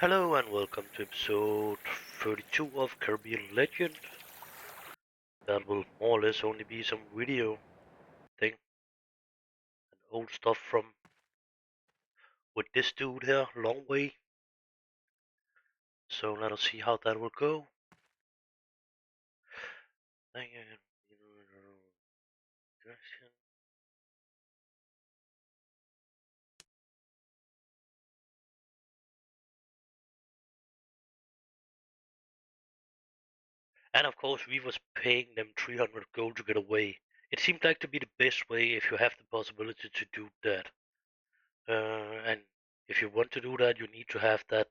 Hello and welcome to episode 32 of Caribbean Legend. That will more or less only be some video thing and old stuff from with this dude here, long way. So let us see how that will go. And of course we was paying them 300 gold to get away. It seemed like to be the best way if you have the possibility to do that. And if you want to do that, you need to have that,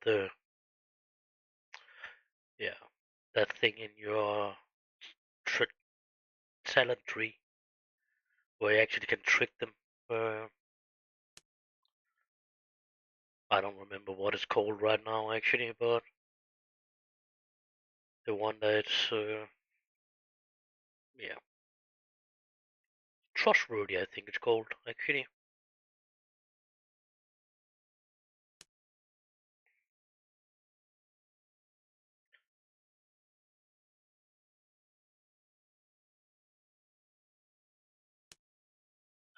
yeah, that thing in your tr- talent tree where you actually can trick them. Uh, I don't remember what it's called right now, actually, but the one that's, yeah, trustworthy, I think it's called, actually.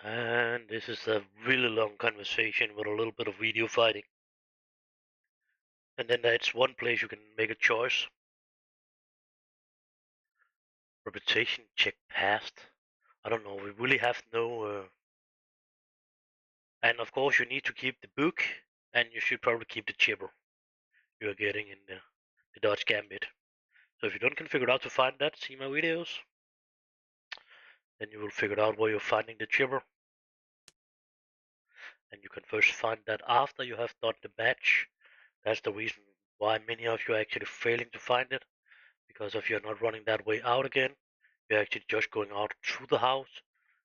And this is a really long conversation with a little bit of video fighting. And then that's one place you can make a choice. Reputation check passed. I don't know, we really have no. And of course, you need to keep the book, and you should probably keep the chipper you're getting in the Dodge Gambit. So if you don't can figure out to find that, see my videos. Then you will figure out where you're finding the chipper. And you can first find that after you have done the match. That's the reason why many of you are actually failing to find it, because if you're not running that way out again, you're actually just going out through the house,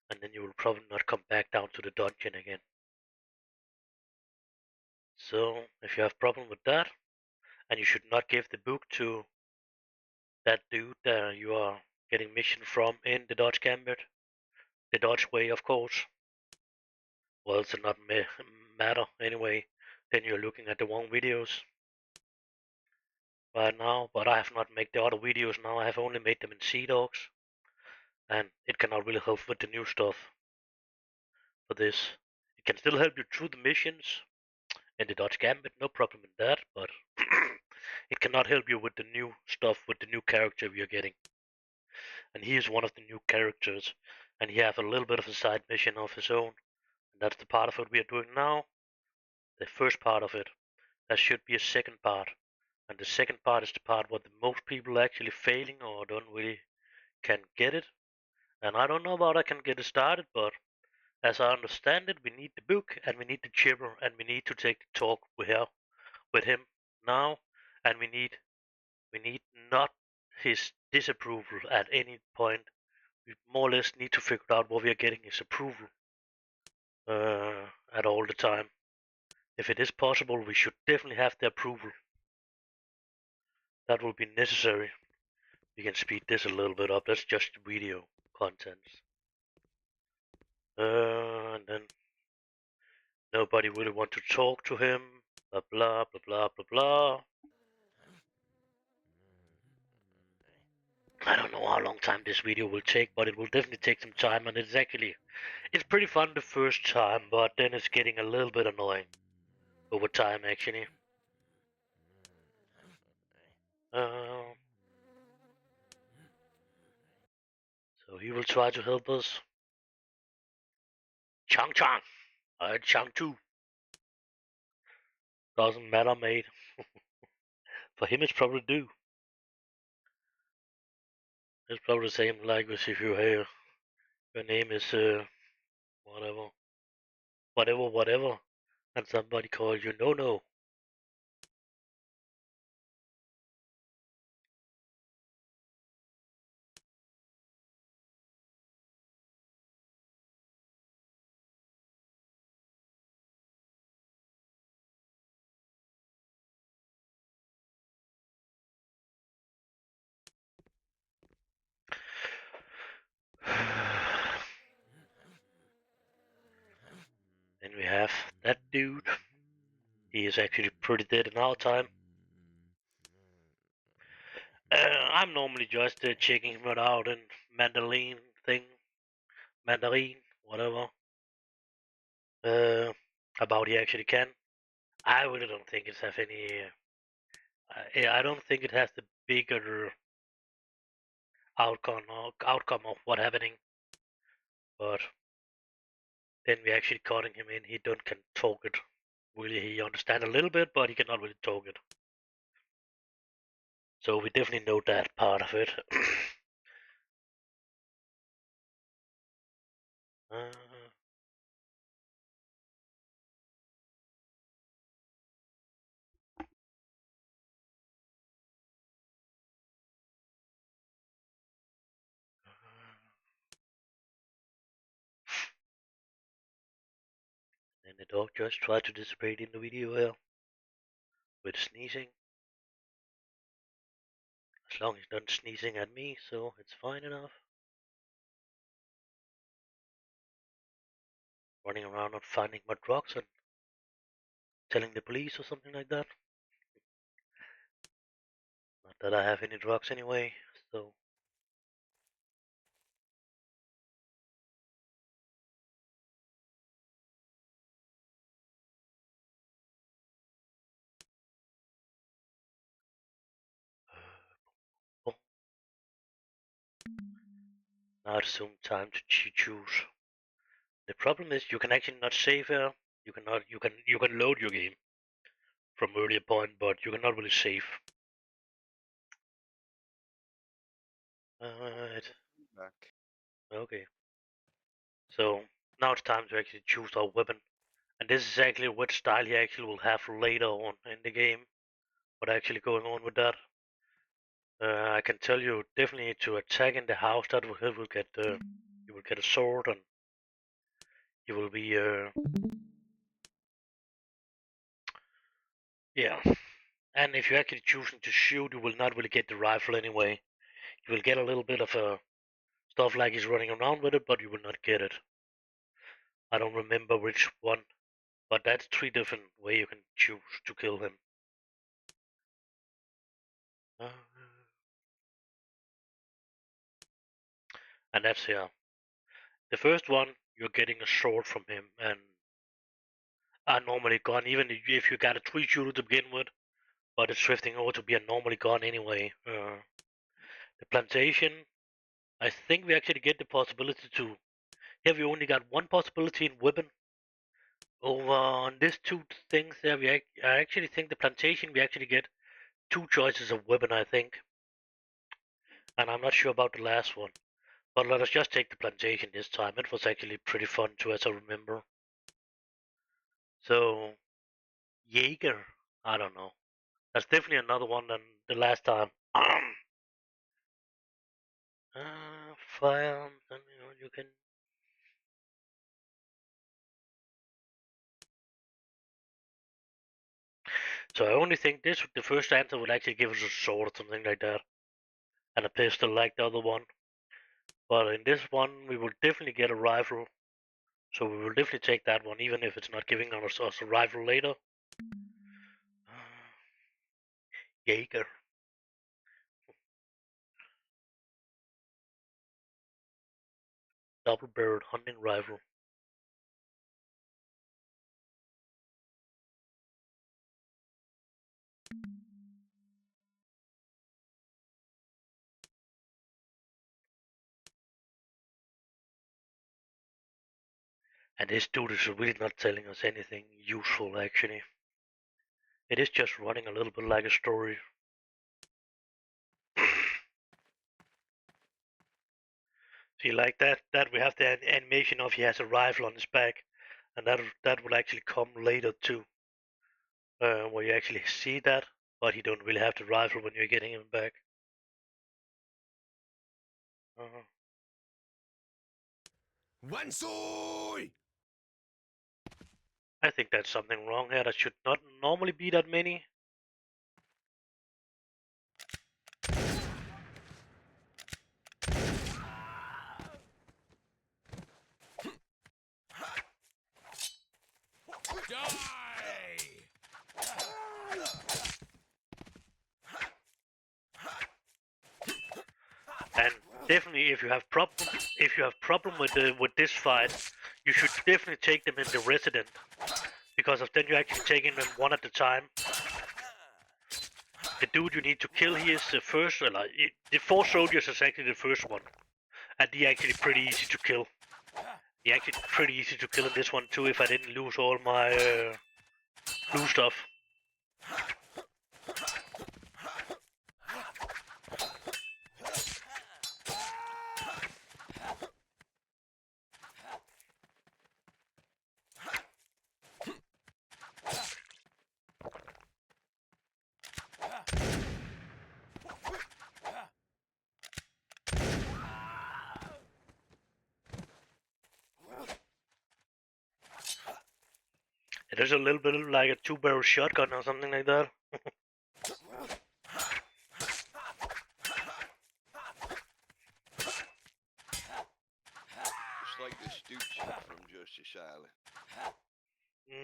and then you will probably not come back down to the dungeon again. So if you have problem with that, and you should not give the book to that dude you are getting mission from in the Dodge Gambit, the Dodge way, of course. Well, it's not matter anyway. Then you're looking at the wrong videos right now. But I have not made the other videos now. I have only made them in Sea Dogs, and it cannot really help with the new stuff for this. It can still help you through the missions in the Dodge Gambit, no problem in that. But it cannot help you with the new stuff with the new character we are getting. And he is one of the new characters, and he has a little bit of a side mission of his own. And that's the part of it we are doing now. The first part of it. There should be a second part. And the second part is the part where the most people are actually failing or don't really can get it. And I don't know about I can get it started, but as I understand it, we need the book and we need the chipper and we need to take the talk with him now, and we need not his disapproval at any point. We more or less need to figure out what we are getting his approval at all the time. If it is possible, we should definitely have the approval. That will be necessary. We can speed this a little bit up. That's just video contents. And then nobody really want to talk to him. Blah blah blah blah blah blah. I don't know how long time this video will take, but it will definitely take some time, and it's pretty fun the first time, but then it's getting a little bit annoying over time actually. Uh, so he will try to help us. Chang Chang, Chang too. Doesn't matter, mate. For him, it's probably due. It's probably the same like as if your name is whatever, whatever, and somebody calls you no. Then we have that dude. He is actually pretty dead in our time. I'm normally just checking him out in Mandarin thing, Mandarin, whatever. About he actually can. I really don't think it has any. I don't think it has the bigger outcome of what happening. But then we actually cutting him in. He don't can talk it. Really, he understand a little bit, but he cannot really talk it. So we definitely know that part of it. uh, and the dog just tried to dissipate in the video here with sneezing. As long as he's not sneezing at me, so it's fine enough. Running around not finding my drugs and telling the police or something like that. Not that I have any drugs anyway, so. Oh, now it's soon time to choose. The problem is you can actually not save here. You can load your game from earlier point, but you cannot really save. Back. Okay. So now it's time to actually choose our weapon. And this is actually what style he actually will have later on in the game. What actually going on with that? I can tell you definitely to attack in the house. That will get you will get a sword and you will be yeah. And if you're actually choosing to shoot, you will not really get the rifle anyway. You will get a little bit of stuff like he's running around with it, but you will not get it. I don't remember which one, but that's 3 different ways you can choose to kill him. Uh, and that's here. The first one, you're getting a sword from him, and a normally gun, even if you got a 3 shooter to begin with, but it's shifting over to be a normally gun anyway. The plantation, I think we actually get the possibility to. Here we only got one possibility in weapon. Over on these two things there, I actually think the plantation we actually get 2 choices of weapon, I think, and I'm not sure about the last one. But let us just take the plantation this time. It was actually pretty fun too, as I remember. So, Jaeger, I don't know. That's definitely another one than the last time. Fire, then you can. So I only think the first answer would actually give us a sword or something like that, and a pistol like the other one. But in this one, we will definitely get a rifle. So we will definitely take that one, even if it's not giving us a rifle later. Jaeger. Double barreled hunting rifle. And this dude is really not telling us anything useful, actually. It is just running a little bit like a story. See, like that we have the animation of he has a rifle on his back, and that will actually come later too, where you actually see that, but he don't really have the rifle when you're getting him back. Uh, Wansoi! I think that's something wrong here. That should not normally be that many. Die! And definitely, if you have problem with this fight, you should definitely take them in the resident, because of then you're actually taking them one at a time. The dude you need to kill here is the first, like the 4 soldiers is actually the first one, and they're actually pretty easy to kill. They're actually pretty easy to kill in this one too, if I didn't lose all my blue stuff. It is a little bit like a 2-barrel shotgun or something like that. It's like the Stooges from Justice Island.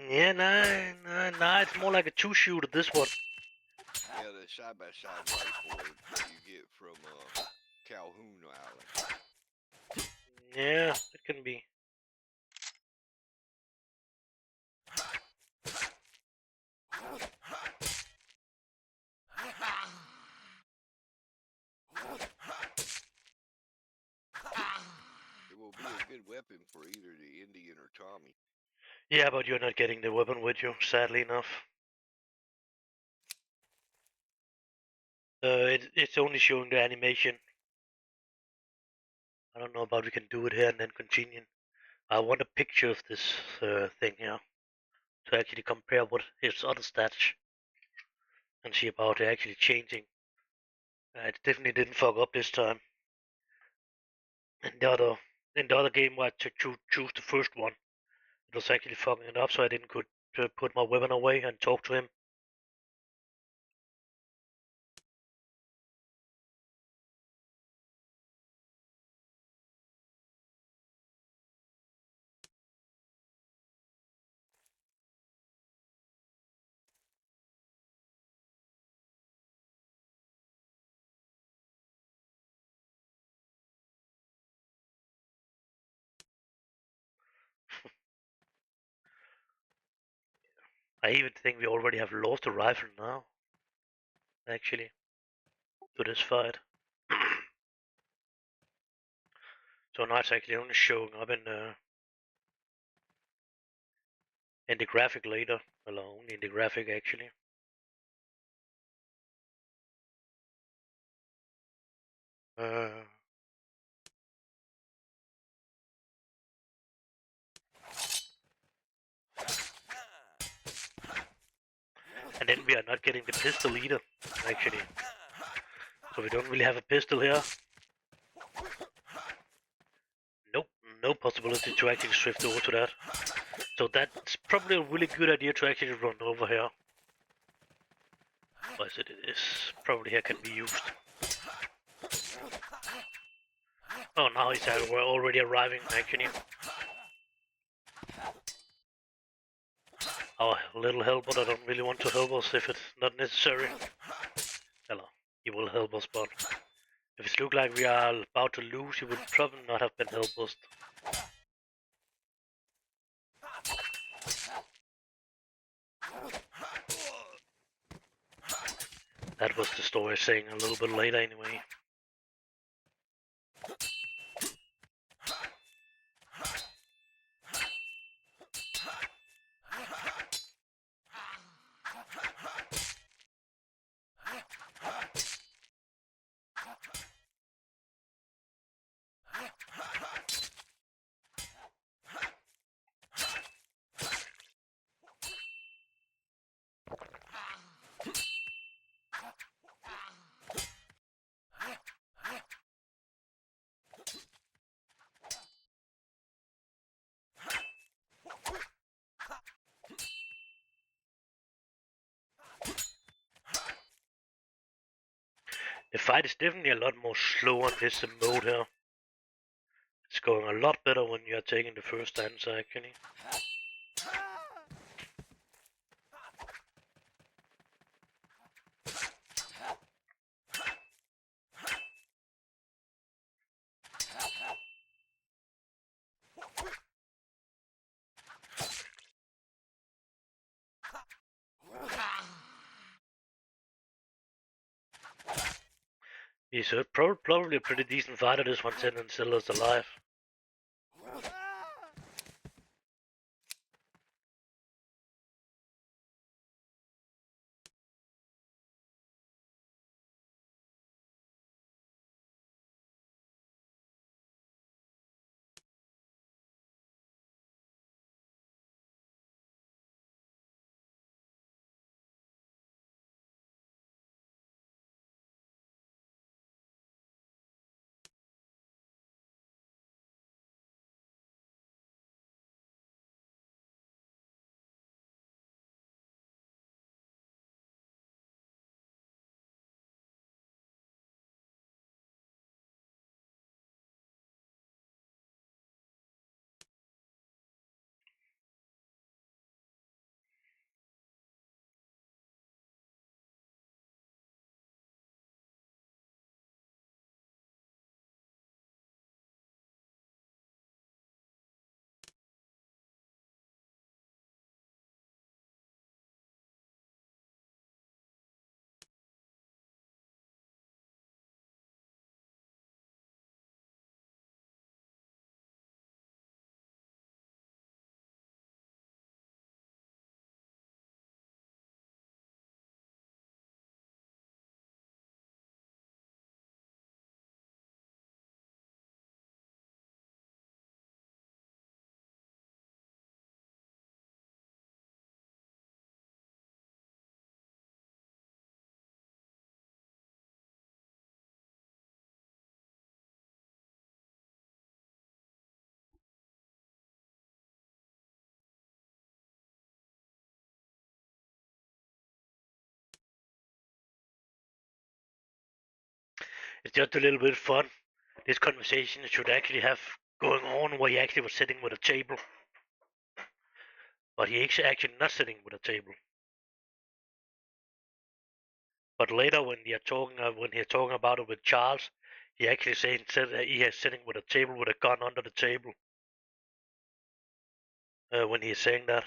Yeah, nah, it's more like a 2-shooter, this one. Yeah, the side-by-side rifle that you get from Calhoun Island. Yeah, it can be. It will be a good weapon for either the Indian or Tommy. Yeah, but you're not getting the weapon with you, sadly enough. It's only showing the animation. I don't know about we can do it here and then continue. I want a picture of this thing here to actually compare what his other stats and see about it actually changing. It definitely didn't fuck up this time. In the other game where I choose the first one, it was actually fucking it up, so I didn't could put my weapon away and talk to him. I even think we already have lost the rifle now, actually, to this fight. So now it's actually only showing up in the graphic later. Well, only in the graphic actually. Uh, and then we are not getting the pistol either, actually. So we don't really have a pistol here. Nope, no possibility to actually shift over to that. So that's probably a really good idea to actually run over here. Or is it? It is. Probably here can be used. Oh, now he's we're already arriving, actually. Oh, a little help, but I don't really want to help us if it's not necessary. Hello, he will help us, but if it looks like we are about to lose, he would probably not have been helped us. That was the story saying a little bit later anyway. The fight is definitely a lot more slow on this mode here. It's going a lot better when you are taking the first answer, actually. He's probably a pretty decent fighter, this one, and still is alive. It's just a little bit fun. This conversation should actually have going on where he actually was sitting with a table, but he actually not sitting with a table. But later, when he's talking about it with Charles, he actually said that he is sitting with a table with a gun under the table. When he's saying that,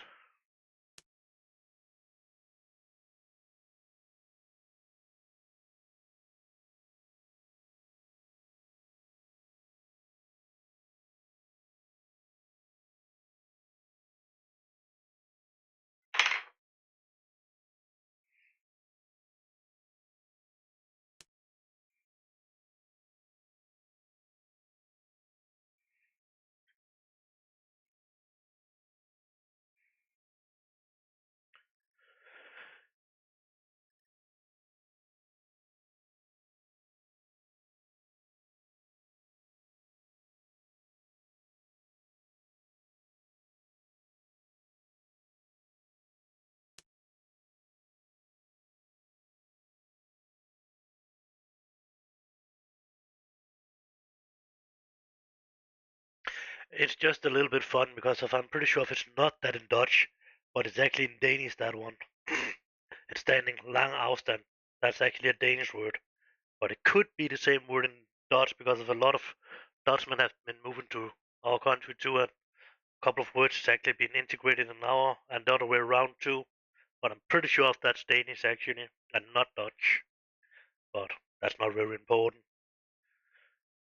it's just a little bit fun because I'm pretty sure if it's not that in Dutch, but it's actually in Danish that one. It's standing lang afstand. That's actually a Danish word, but it could be the same word in Dutch because of a lot of Dutchmen have been moving to our country too, and a couple of words has actually been integrated in our and the other way around too. But I'm pretty sure if that's Danish actually and not Dutch. But that's not very important.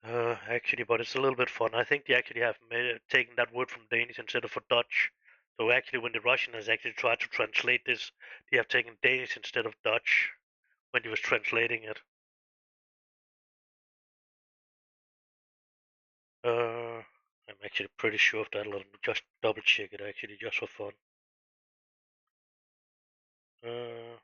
Actually, but it's a little bit fun. I think they actually have taken that word from Danish instead of for Dutch. So actually, when the Russian has actually tried to translate this, they have taken Danish instead of Dutch when he was translating it. I'm actually pretty sure of that. Let me just double check it actually, just for fun. Uh,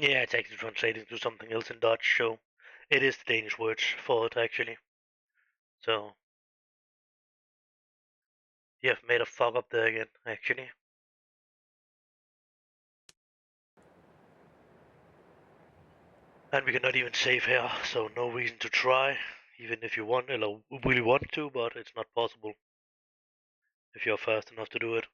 Yeah, it's actually translating to something else in Dutch, so it is the Danish words for it actually. So you have made a fuck up there again, actually. And we cannot even save here, so no reason to try, even if you want, or really want to, but it's not possible if you're fast enough to do it.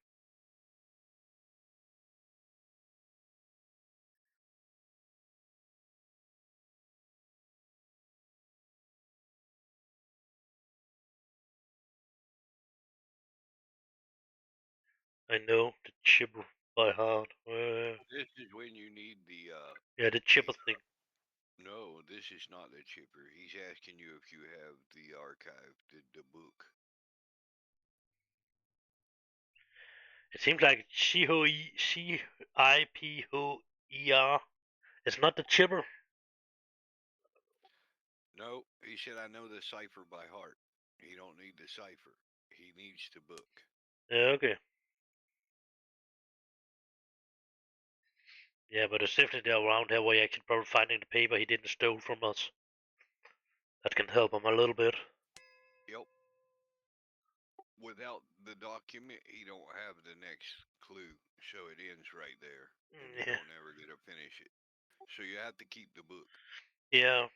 I know the chipper by heart. This is when you need the Yeah, the chipper thing. no, this is not the chipper. He's asking you if you have the archive, the book. It seems like CIPHER. It's not the chipper. No, he said I know the cipher by heart. He don't need the cipher. He needs the book. Yeah, okay. Yeah, but it's definitely around here where you actually probably finding the paper he didn't steal from us. That can help him a little bit. Yep. Without the document, he don't have the next clue, so it ends right there, and you Yeah. don't ever get to finish it. So you have to keep the book. Yeah,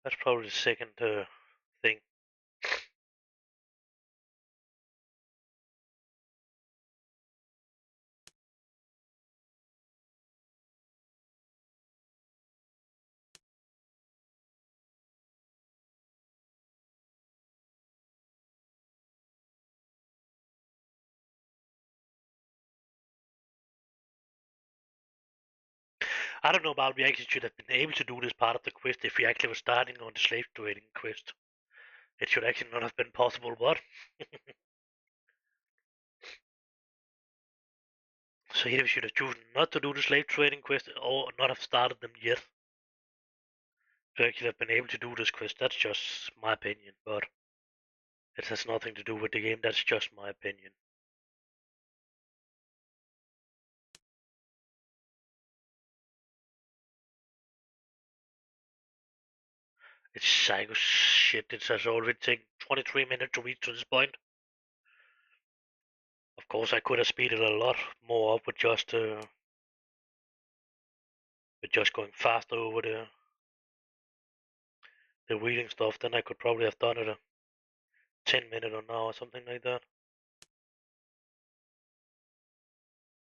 that's probably the second thing. I don't know about we actually should have been able to do this part of the quest if we actually were starting on the slave trading quest. It should actually not have been possible, but so here we should have chosen not to do the slave trading quest or not have started them yet to actually have been able to do this quest. That's just my opinion, but it has nothing to do with the game. That's just my opinion. It's psycho shit. It has already taken 23 minutes to reach to this point. Of course, I could have speeded a lot more up with just going faster over the reading stuff. Then I could probably have done it a 10 minute or now or something like that.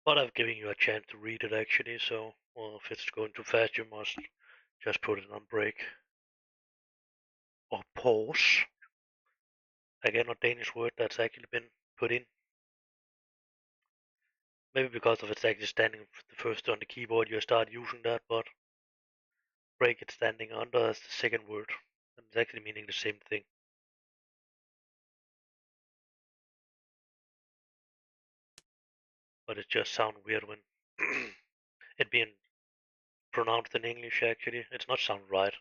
But I've given you a chance to read it actually, so well, if it's going too fast, you must just put it on break or pause. Again, a Danish word that's actually been put in. Maybe because of it's actually standing the first on the keyboard, you start using that, but break it standing under as the second word, and it's actually meaning the same thing. But it just sounds weird when it being pronounced in English. Actually, it's not sound right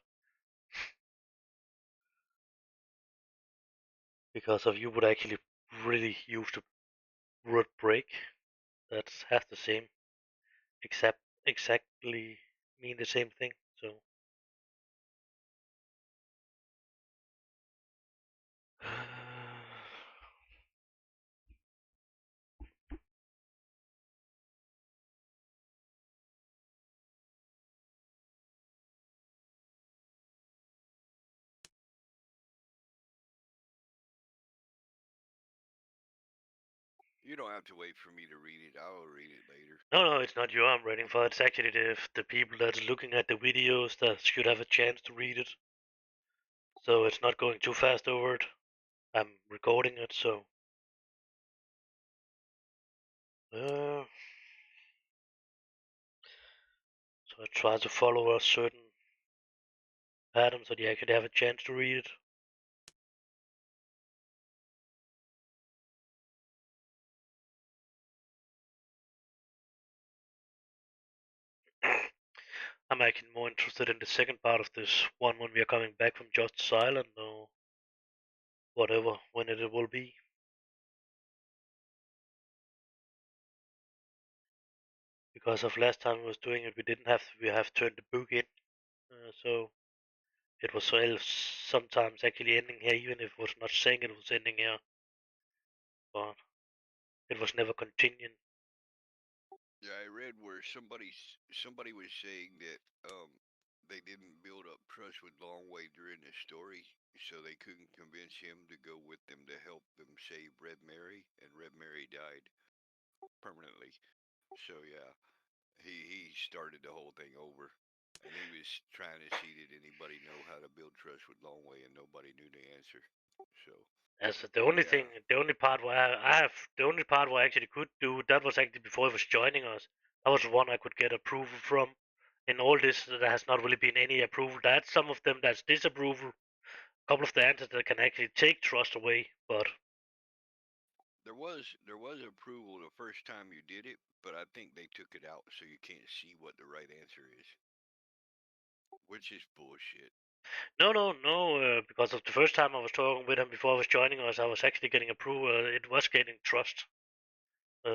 because if you would actually really use the word break, that has the same except exactly mean the same thing. So You don't have to wait for me to read it. I will read it later. no, it's not you I'm waiting for. It's actually the people that's looking at the videos that should have a chance to read it. So it's not going too fast over it. I'm recording it, uh, so I try to follow a certain pattern so they actually have a chance to read it. I'm actually more interested in the second part of this one when we are coming back from Justice Island or whatever, when it will be. because of last time I was doing it, we have turned the book in, so it was sometimes actually ending here, even if it was not saying it was ending here, but it was never continuing. Yeah, I read where somebody was saying that they didn't build up trust with Longway during the story, so they couldn't convince him to go with them to help them save Red Mary, and Red Mary died permanently. So yeah, he started the whole thing over, and he was trying to see did anybody know how to build trust with Longway, and nobody knew the answer. So As the only yeah, thing, the only part where I have, the only part where I actually could do that was actually before he was joining us. That was one I could get approval from. In all this, there has not really been any approval. That's some of them that's disapproval. A couple of the answers that can actually take trust away, but there was approval the first time you did it, but I think they took it out so you can't see what the right answer is, which is bullshit. no, because of the first time I was talking with him before I was joining us, I was actually getting approval. It was getting trust,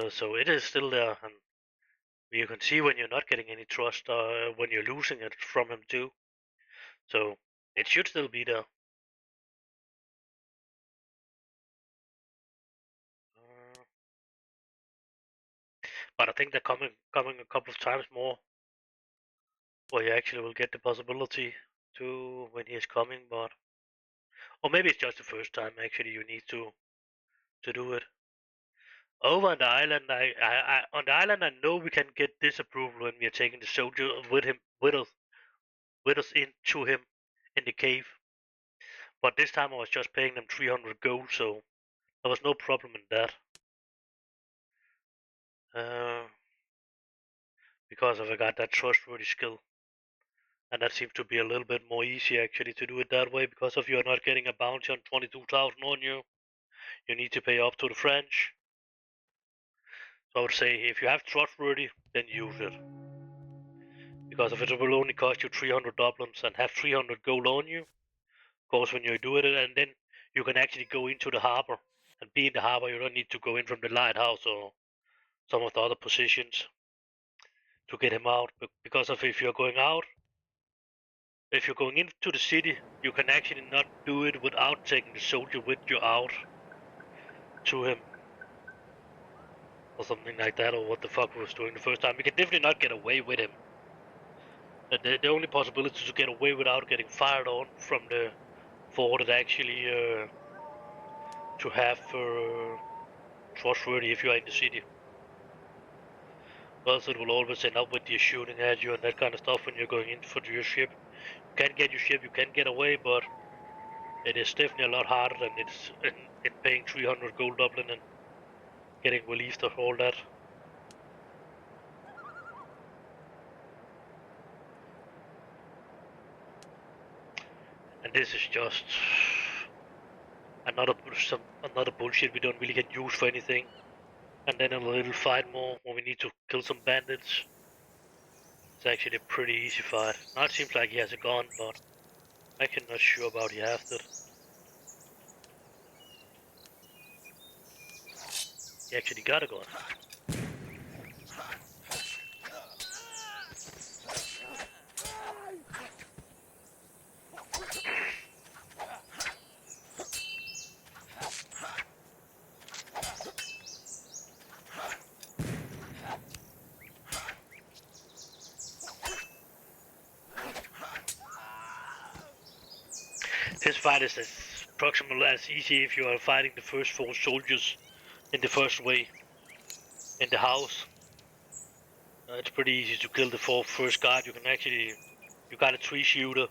so it is still there, and you can see when you're not getting any trust, when you're losing it from him too. So it should still be there. Uh, but I think they're coming a couple of times more, where you actually will get the possibility to when he is coming. But or maybe it's just the first time actually you need to do it. Over on the island, on the island I know we can get disapproval when we are taking the soldier with us into him in the cave. But this time I was just paying them 300 gold, so there was no problem in that. Uh, because I got that trustworthy skill. And that seems to be a little bit more easy actually to do it that way, because if you're not getting a bounty on 22,000 on you, you need to pay up to the French. So I would say if you have trustworthy, then use it. Because if it will only cost you 300 doubloons and have 300 gold on you, of course when you do it, and then you can actually go into the harbor and be in the harbor. You don't need to go in from the lighthouse or some of the other positions to get him out. Because of if you're going out, if you're going into the city, you can actually not do it without taking the soldier with you out to him or something like that, or what the fuck we was doing the first time. We can definitely not get away with him. The only possibility to get away without getting fired on from the fort is actually to have trustworthy if you are in the city. Else it will always end up with you shooting at you and that kind of stuff when you're going in for your ship. You can get your ship, you can get away, but it is definitely a lot harder than it's in paying 300 gold Dublin and getting relieved of all that. And this is just another bullshit we don't really get used for anything. And then a little fight more when we need to kill some bandits. It's actually a pretty easy fight. Now it seems like he has a gun, but I'm actually not sure about he has it. He actually got a gun. This fight is as approximately as easy if you are fighting the first 4 soldiers in the first way in the house. It's pretty easy to kill the first guard. You can actually, you got a 3 shooter.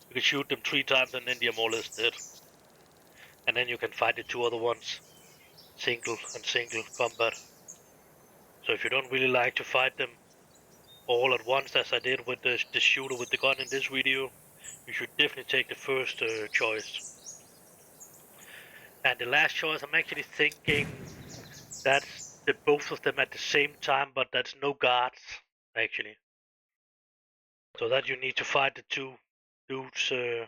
You can shoot them 3 times and then they're more or less dead. And then you can fight the 2 other ones, single and single combat. So if you don't really like to fight them all at once, as I did with the shooter with the gun in this video, you should definitely take the first choice. And the last choice, I'm actually thinking that's the both of them at the same time, but that's no guards actually. So that you need to fight the 2 dudes, the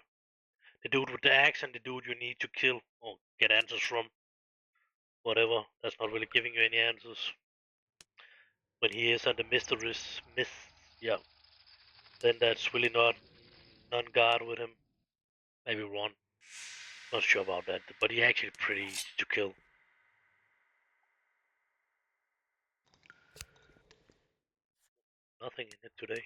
dude with the axe and the dude you need to kill or get answers from. Whatever. That's not really giving you any answers. when he is on the mysteries myth, yeah, then that's really not non-guard with him. Maybe Ron. Not sure about that, but he actually pretty easy to kill. Nothing in it today.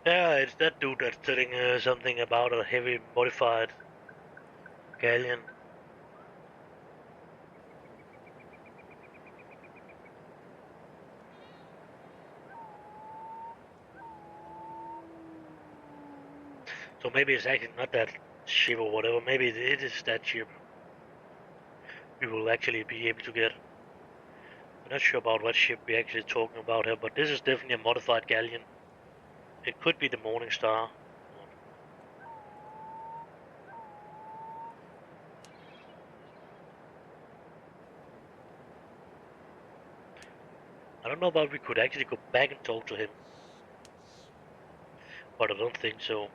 Yeah, it's that dude that's telling something about a heavy modified galleon. So maybe it's actually not that ship or whatever. Maybe it is that ship we will actually be able to get. I'm not sure about what ship we're actually talking about here, but this is definitely a modified galleon. It could be the Morning Star. I don't know about we could actually go back and talk to him, but I don't think so.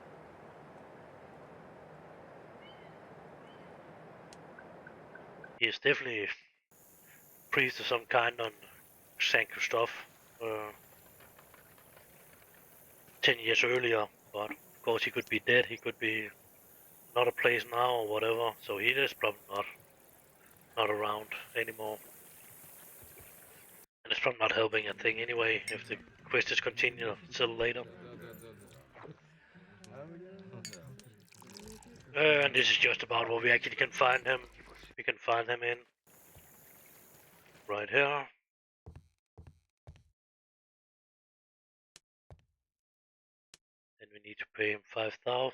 He is definitely priest of some kind on Saint Christophe 10 years earlier, but of course he could be dead, he could be another place now or whatever, so he is probably not around anymore. And it's probably not helping a thing anyway if the quest is continued till later. And this is just about what we actually can find him. We can find him in right here. And we need to pay him 5,000.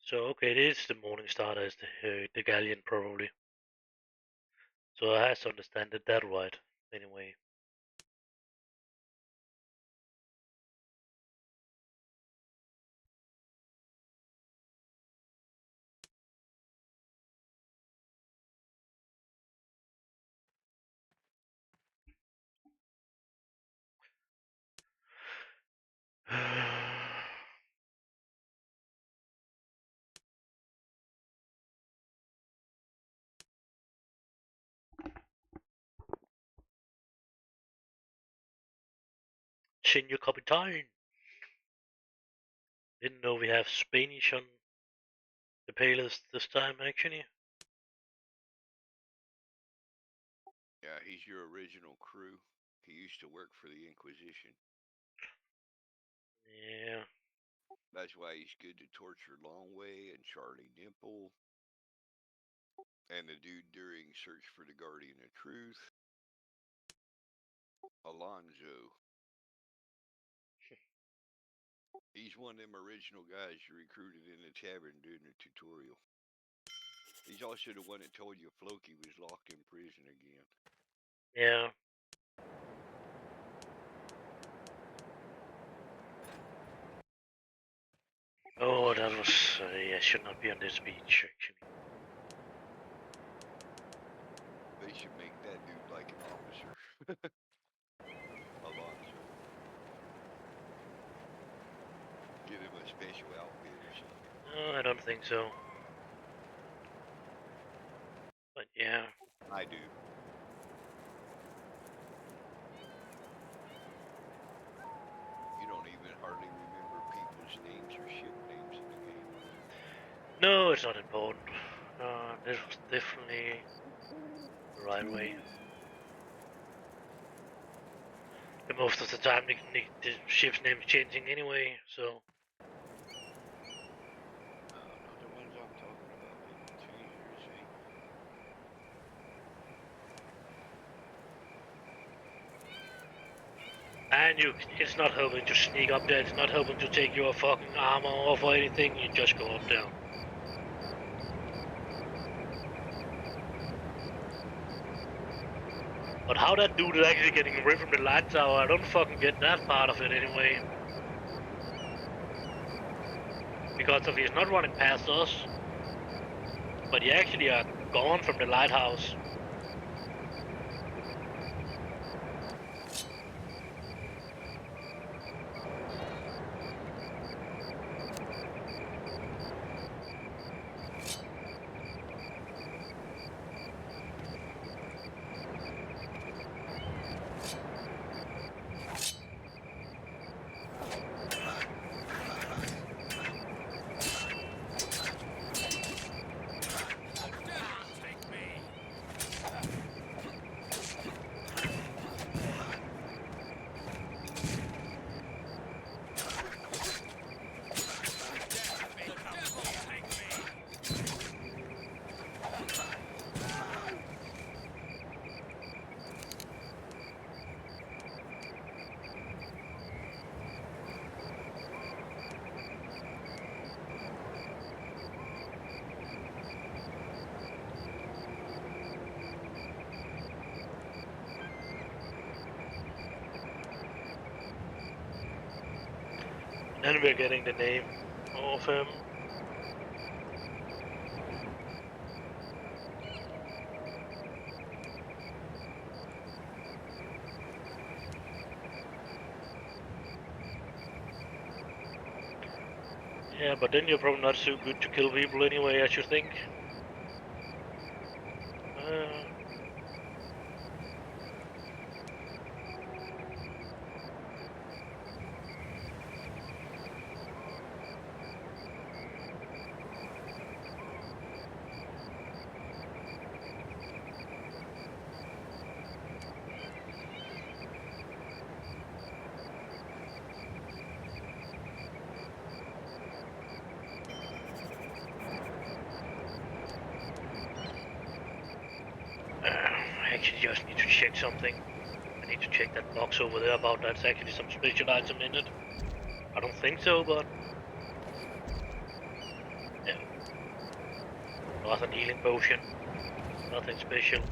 So okay, it is the Morning Star as the galleon probably. So I have to understand it that right anyway. Senor Capitan. Didn't know we have Spanish on the playlist this time actually. Yeah, he's your original crew. He used to work for the Inquisition. Yeah. That's why he's good to torture Longway and Charlie Dimple. And the dude during Search for the Guardian of Truth, Alonzo. He's one of them original guys you recruited in the tavern during the tutorial. He's also the one that told you Floki was locked in prison again. Yeah. Oh, that was yeah, should not be on this beach actually. They should make that dude like an officer. Alonzo. Give him a special outfit or something. I don't think so. But yeah. I do. You don't even hardly remember people's names or ship names in the game. No, it's not important. This was definitely the right way. Most of the time, the ship's name is changing anyway, so. Not the ones I'm talking about. They change everything. And it's not helping to sneak up there, it's not helping to take your fucking armor off or anything, you just go up there. But how that dude is actually getting away from the light tower, I don't fucking get that part of it anyway. Because if he's not running past us, but he actually are gone from the lighthouse. And then we're getting the name of him. Yeah, but then you're probably not so good to kill people anyway, as you think. I actually just need to check something. I need to check that box over there about that's actually some special item in it. I don't think so, but yeah. Not an healing potion. Nothing special.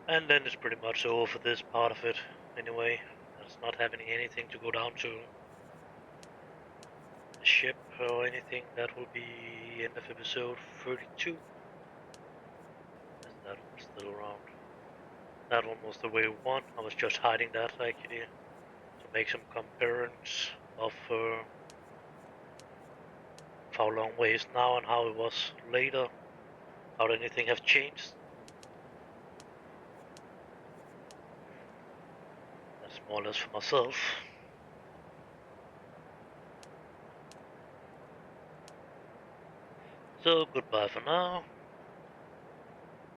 And then it's pretty much over for this part of it. Anyway, there's not having anything to go down to the ship or anything. That will be end of episode 32. Is that one still around? That one was the wave 1. I was just hiding that actually to make some comparisons of how long way is now and how it was later. How anything have changed. That's more or less for myself. So goodbye for now.